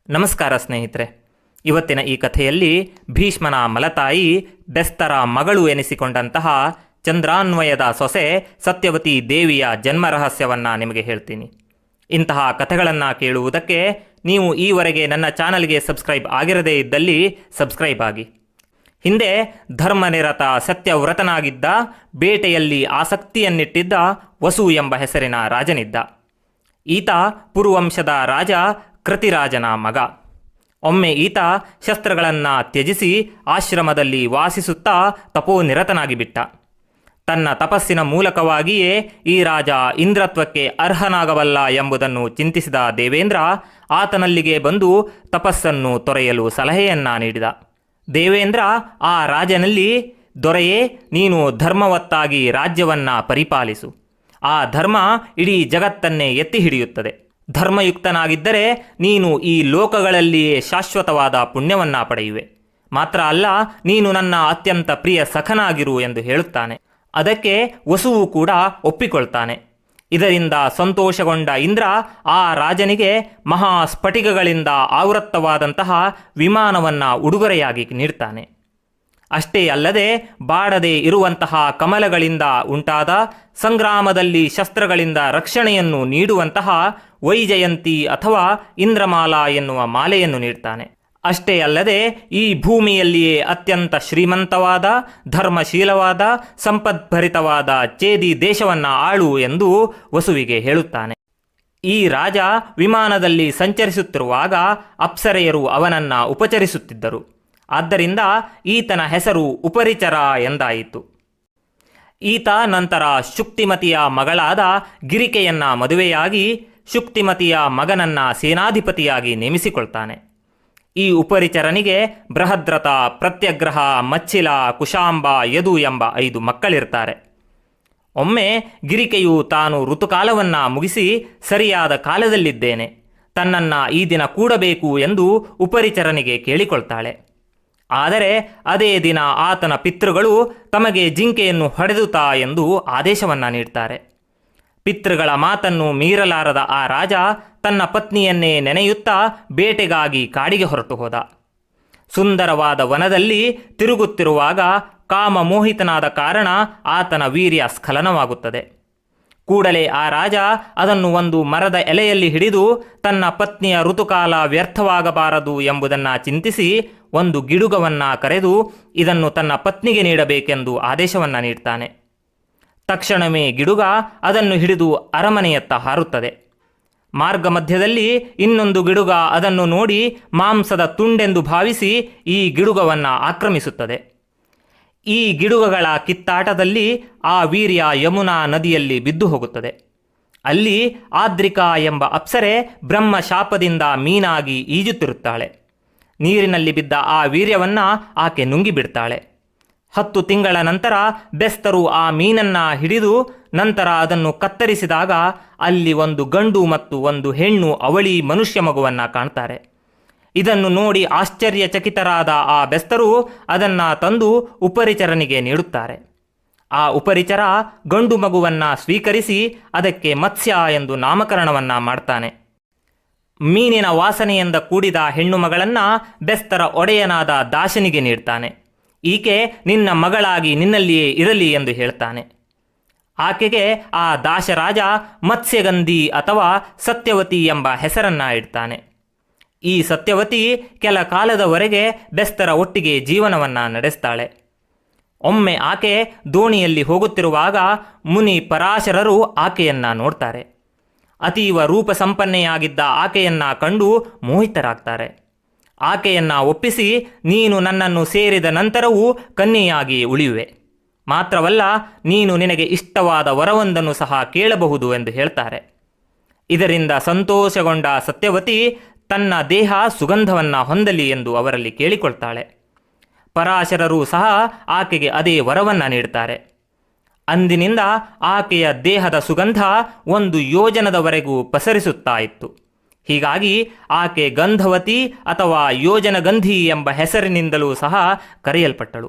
ನಮಸ್ಕಾರ ಸ್ನೇಹಿತರೆ. ಇವತ್ತಿನ ಈ ಕಥೆಯಲ್ಲಿ ಭೀಷ್ಮನ ಮಲತಾಯಿ ಬೆಸ್ತರ ಮಗಳು ಎನಿಸಿಕೊಂಡಂತಹ ಚಂದ್ರಾನ್ವಯದ ಸೊಸೆ ಸತ್ಯವತಿ ದೇವಿಯ ಜನ್ಮ ರಹಸ್ಯವನ್ನು ನಿಮಗೆ ಹೇಳ್ತೀನಿ. ಇಂತಹ ಕಥೆಗಳನ್ನು ಕೇಳುವುದಕ್ಕೆ ನೀವು ಈವರೆಗೆ ನನ್ನ ಚಾನಲ್ಗೆ ಸಬ್ಸ್ಕ್ರೈಬ್ ಆಗಿರದೇ ಇದ್ದಲ್ಲಿ ಸಬ್ಸ್ಕ್ರೈಬ್ ಆಗಿ. ಹಿಂದೆ ಧರ್ಮನಿರತ ಸತ್ಯವ್ರತನಾಗಿದ್ದ, ಬೇಟೆಯಲ್ಲಿ ಆಸಕ್ತಿಯನ್ನಿಟ್ಟಿದ್ದ ವಸು ಎಂಬ ಹೆಸರಿನ ರಾಜನಿದ್ದ. ಈತ ಪುರುವಂಶದ ರಾಜ ಕೃತಿರಾಜನ ಮಗ. ಒಮ್ಮೆ ಈತ ಶಸ್ತ್ರಗಳನ್ನು ತ್ಯಜಿಸಿ ಆಶ್ರಮದಲ್ಲಿ ವಾಸಿಸುತ್ತಾ ತಪೋನಿರತನಾಗಿಬಿಟ್ಟ. ತನ್ನ ತಪಸ್ಸಿನ ಮೂಲಕವಾಗಿಯೇ ಈ ರಾಜ ಇಂದ್ರತ್ವಕ್ಕೆ ಅರ್ಹನಾಗಬಲ್ಲ ಎಂಬುದನ್ನು ಚಿಂತಿಸಿದ ದೇವೇಂದ್ರ ಆತನಲ್ಲಿಗೆ ಬಂದು ತಪಸ್ಸನ್ನು ತೊರೆಯಲು ಸಲಹೆಯನ್ನ ನೀಡಿದ. ದೇವೇಂದ್ರ ಆ ರಾಜನಲ್ಲಿ, ದೊರೆಯೇ, ನೀನು ಧರ್ಮವತ್ತಾಗಿ ರಾಜ್ಯವನ್ನು ಪರಿಪಾಲಿಸು. ಆ ಧರ್ಮ ಇಡೀ ಜಗತ್ತನ್ನೇ ಎತ್ತಿ ಹಿಡಿಯುತ್ತದೆ. ಧರ್ಮಯುಕ್ತನಾಗಿದ್ದರೆ ನೀನು ಈ ಲೋಕಗಳಲ್ಲಿಯೇ ಶಾಶ್ವತವಾದ ಪುಣ್ಯವನ್ನು ಪಡೆಯುವೆ. ಮಾತ್ರ ಅಲ್ಲ, ನೀನು ನನ್ನ ಅತ್ಯಂತ ಪ್ರಿಯ ಸಖನಾಗಿರು ಎಂದು ಹೇಳುತ್ತಾನೆ. ಅದಕ್ಕೆ ವಸುವು ಕೂಡ ಒಪ್ಪಿಕೊಳ್ತಾನೆ. ಇದರಿಂದ ಸಂತೋಷಗೊಂಡ ಇಂದ್ರ ಆ ರಾಜನಿಗೆ ಮಹಾಸ್ಫಟಿಕಗಳಿಂದ ಆವೃತ್ತವಾದಂತಹ ವಿಮಾನವನ್ನು ಉಡುಗೊರೆಯಾಗಿ ನೀಡ್ತಾನೆ. ಅಷ್ಟೇ ಅಲ್ಲದೆ ಬಾಡದೆ ಇರುವಂತಹ ಕಮಲಗಳಿಂದ ಉಂಟಾದ, ಸಂಗ್ರಾಮದಲ್ಲಿ ಶಸ್ತ್ರಗಳಿಂದ ರಕ್ಷಣೆಯನ್ನು ನೀಡುವಂತಹ ವೈಜಯಂತಿ ಅಥವಾ ಇಂದ್ರಮಾಲಾ ಎನ್ನುವ ಮಾಲೆಯನ್ನು ನೀಡ್ತಾನೆ. ಅಷ್ಟೇ ಅಲ್ಲದೆ ಈ ಭೂಮಿಯಲ್ಲಿಯೇ ಅತ್ಯಂತ ಶ್ರೀಮಂತವಾದ, ಧರ್ಮಶೀಲವಾದ, ಸಂಪದ್ಭರಿತವಾದ ಚೇದಿ ದೇಶವನ್ನು ಆಳು ಎಂದು ವಸುವಿಗೆ ಹೇಳುತ್ತಾನೆ. ಈ ರಾಜ ವಿಮಾನದಲ್ಲಿ ಸಂಚರಿಸುತ್ತಿರುವಾಗ ಅಪ್ಸರೆಯರು ಅವನನ್ನು ಉಪಚರಿಸುತ್ತಿದ್ದರು. ಆದ್ದರಿಂದ ಈತನ ಹೆಸರು ಉಪರಿಚರ ಎಂದಾಯಿತು. ಈತ ನಂತರ ಶುಕ್ತಿಮತಿಯ ಮಗಳಾದ ಗಿರಿಕೆಯನ್ನ ಮದುವೆಯಾಗಿ ಶುಕ್ತಿಮತಿಯ ಮಗನನ್ನ ಸೇನಾಧಿಪತಿಯಾಗಿ ನೇಮಿಸಿಕೊಳ್ತಾನೆ. ಈ ಉಪರಿಚರನಿಗೆ ಬೃಹದ್ರಥ, ಪ್ರತ್ಯಗ್ರಹ, ಮಚ್ಚಿಲ, ಕುಶಾಂಬ, ಯದು ಎಂಬ 5 ಮಕ್ಕಳಿರ್ತಾರೆ. ಒಮ್ಮೆ ಗಿರಿಕೆಯು ತಾನು ಋತುಕಾಲವನ್ನು ಮುಗಿಸಿ ಸರಿಯಾದ ಕಾಲದಲ್ಲಿದ್ದೇನೆ, ತನ್ನನ್ನು ಈ ದಿನ ಕೂಡಬೇಕು ಎಂದು ಉಪರಿಚರನಿಗೆ ಕೇಳಿಕೊಳ್ತಾಳೆ. ಆದರೆ ಅದೇ ದಿನ ಆತನ ಪಿತೃಗಳು ತಮಗೆ ಜಿಂಕೆಯನ್ನು ಹೊಡೆದುತ್ತಾ ಎಂದು ಆದೇಶವನ್ನು ನೀಡ್ತಾರೆ. ಪಿತೃಗಳ ಮಾತನ್ನು ಮೀರಲಾರದ ಆ ರಾಜ ತನ್ನ ಪತ್ನಿಯನ್ನೇ ನೆನೆಯುತ್ತಾ ಬೇಟೆಗಾಗಿ ಕಾಡಿಗೆ ಹೊರಟು ಹೋದ. ಸುಂದರವಾದ ವನದಲ್ಲಿ ತಿರುಗುತ್ತಿರುವಾಗ ಕಾಮಮೋಹಿತನಾದ ಕಾರಣ ಆತನ ವೀರ್ಯ ಸ್ಖಲನವಾಗುತ್ತದೆ. ಕೂಡಲೇ ಆ ರಾಜ ಅದನ್ನು ಒಂದು ಮರದ ಎಲೆಯಲ್ಲಿ ಹಿಡಿದು ತನ್ನ ಪತ್ನಿಯ ಋತುಕಾಲ ವ್ಯರ್ಥವಾಗಬಾರದು ಎಂಬುದನ್ನು ಚಿಂತಿಸಿ ಒಂದು ಗಿಡುಗವನ್ನು ಕರೆದು ಇದನ್ನು ತನ್ನ ಪತ್ನಿಗೆ ನೀಡಬೇಕೆಂದು ಆದೇಶವನ್ನು ನೀಡ್ತಾನೆ. ತಕ್ಷಣವೇ ಗಿಡುಗ ಅದನ್ನು ಹಿಡಿದು ಅರಮನೆಯತ್ತ ಹಾರುತ್ತದೆ. ಮಾರ್ಗ ಮಧ್ಯದಲ್ಲಿ ಇನ್ನೊಂದು ಗಿಡುಗ ಅದನ್ನು ನೋಡಿ ಮಾಂಸದ ತುಂಡೆಂದು ಭಾವಿಸಿ ಈ ಗಿಡುಗವನ್ನು ಆಕ್ರಮಿಸುತ್ತದೆ. ಈ ಗಿಡುಗಗಳ ಕಿತ್ತಾಟದಲ್ಲಿ ಆ ವೀರ್ಯ ಯಮುನಾ ನದಿಯಲ್ಲಿ ಬಿದ್ದು ಹೋಗುತ್ತದೆ. ಅಲ್ಲಿ ಆದ್ರಿಕಾ ಎಂಬ ಅಪ್ಸರೆ ಬ್ರಹ್ಮ ಶಾಪದಿಂದ ಮೀನಾಗಿ ಈಜುತ್ತಿರುತ್ತಾಳೆ. ನೀರಿನಲ್ಲಿ ಬಿದ್ದ ಆ ವೀರ್ಯವನ್ನು ಆಕೆ ನುಂಗಿಬಿಡ್ತಾಳೆ. 10 ತಿಂಗಳ ನಂತರ ಬೆಸ್ತರು ಆ ಮೀನನ್ನು ಹಿಡಿದು ನಂತರ ಅದನ್ನು ಕತ್ತರಿಸಿದಾಗ ಅಲ್ಲಿ ಒಂದು ಗಂಡು ಮತ್ತು ಒಂದು ಹೆಣ್ಣು ಅವಳಿ ಮನುಷ್ಯ ಮಗುವನ್ನು ಕಾಣ್ತಾರೆ. ಇದನ್ನು ನೋಡಿ ಆಶ್ಚರ್ಯಚಕಿತರಾದ ಆ ಬೆಸ್ತರು ಅದನ್ನು ತಂದು ಉಪರಿಚರನಿಗೆ ನೀಡುತ್ತಾರೆ. ಆ ಉಪರಿಚರ ಗಂಡು ಮಗುವನ್ನು ಸ್ವೀಕರಿಸಿ ಅದಕ್ಕೆ ಮತ್ಸ್ಯ ಎಂದು ನಾಮಕರಣವನ್ನು ಮಾಡ್ತಾನೆ. ಮೀನಿನ ವಾಸನೆಯಿಂದ ಕೂಡಿದ ಹೆಣ್ಣು ಮಗಳನ್ನು ಬೆಸ್ತರ ಒಡೆಯನಾದ ದಾಶನಿಗೆ ನೀಡ್ತಾನೆ. ಈಕೆ ನಿನ್ನ ಮಗಳಾಗಿ ನಿನ್ನಲ್ಲಿಯೇ ಇರಲಿ ಎಂದು ಹೇಳ್ತಾನೆ. ಆಕೆಗೆ ಆ ದಾಶರಾಜ ಮತ್ಸ್ಯಗಂಧಿ ಅಥವಾ ಸತ್ಯವತಿ ಎಂಬ ಹೆಸರನ್ನು ಇಡ್ತಾನೆ. ಈ ಸತ್ಯವತಿ ಕೆಲ ಕಾಲದವರೆಗೆ ಬೆಸ್ತರ ಒಟ್ಟಿಗೆ ಜೀವನವನ್ನು ನಡೆಸ್ತಾಳೆ. ಒಮ್ಮೆ ಆಕೆ ದೋಣಿಯಲ್ಲಿ ಹೋಗುತ್ತಿರುವಾಗ ಮುನಿ ಪರಾಶರರು ಆಕೆಯನ್ನು ನೋಡ್ತಾರೆ. ಅತೀವ ರೂಪ ಸಂಪನ್ನೆಯಾಗಿದ್ದ ಆಕೆಯನ್ನು ಕಂಡು ಮೋಹಿತರಾಗ್ತಾರೆ. ಆಕೆಯನ್ನು ಒಪ್ಪಿಸಿ, ನೀನು ನನ್ನನ್ನು ಸೇರಿದ ನಂತರವೂ ಕನ್ಯೆಯಾಗಿ ಉಳಿಯುವೆ, ಮಾತ್ರವಲ್ಲ ನೀನು ನಿನಗೆ ಇಷ್ಟವಾದ ವರವೊಂದನ್ನು ಸಹ ಕೇಳಬಹುದು ಎಂದು ಹೇಳ್ತಾರೆ. ಇದರಿಂದ ಸಂತೋಷಗೊಂಡ ಸತ್ಯವತಿ ತನ್ನ ದೇಹ ಸುಗಂಧವನ್ನು ಹೊಂದಲಿ ಎಂದು ಅವರಲ್ಲಿ ಕೇಳಿಕೊಳ್ತಾಳೆ. ಪರಾಶರರು ಸಹ ಆಕೆಗೆ ಅದೇ ವರವನ್ನು ನೀಡ್ತಾರೆ. ಅಂದಿನಿಂದ ಆಕೆಯ ದೇಹದ ಸುಗಂಧ 1 ಯೋಜನದವರೆಗೂ ಪಸರಿಸುತ್ತಾ ಇತ್ತು. ಹೀಗಾಗಿ ಆಕೆ ಗಂಧವತಿ ಅಥವಾ ಯೋಜನಗಂಧಿ ಎಂಬ ಹೆಸರಿನಿಂದಲೂ ಸಹ ಕರೆಯಲ್ಪಟ್ಟಳು.